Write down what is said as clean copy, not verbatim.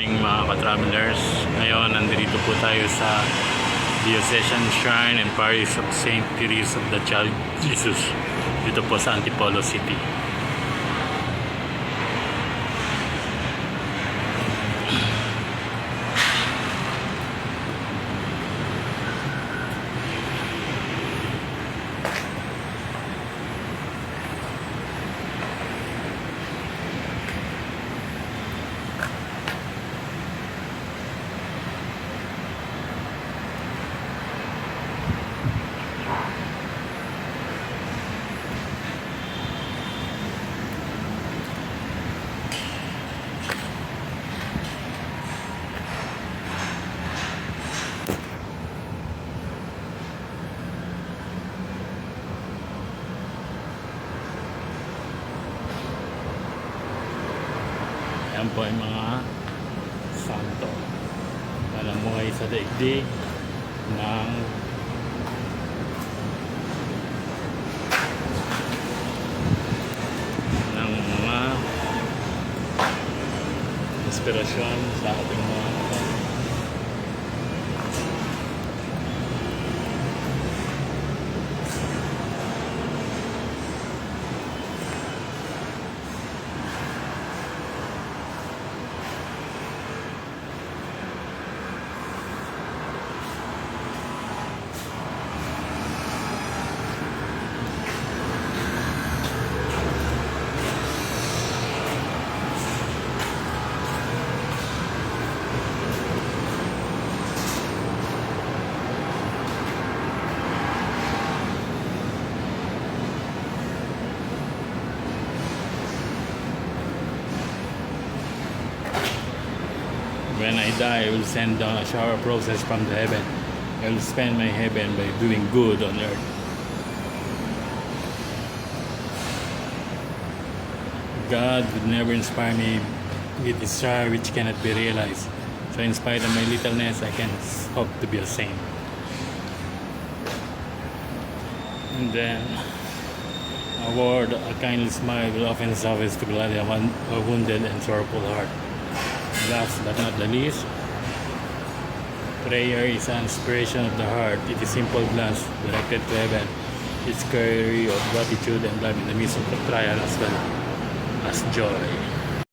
morning mga ka-travelers. Ngayon, nandito po tayo sa Diocesan Shrine and Parish of St. Therese of the Child Jesus dito po sa Antipolo City. Yan po ay mga santo na namuhay sa daigdig ng mga inspirasyon sa ating mga when I die, I will send down a shower process from the heaven. I will spend my heaven by doing good on earth. God would never inspire me with desire which cannot be realized. So in spite of my littleness, I can hope to be a saint. And then, a word, a kindly smile will often suffice to gladden a wounded and sorrowful heart. Last but not the least, prayer is an inspiration of the heart. It is simple glance directed to heaven. It's carry of gratitude and love in the midst of the trial as well as joy.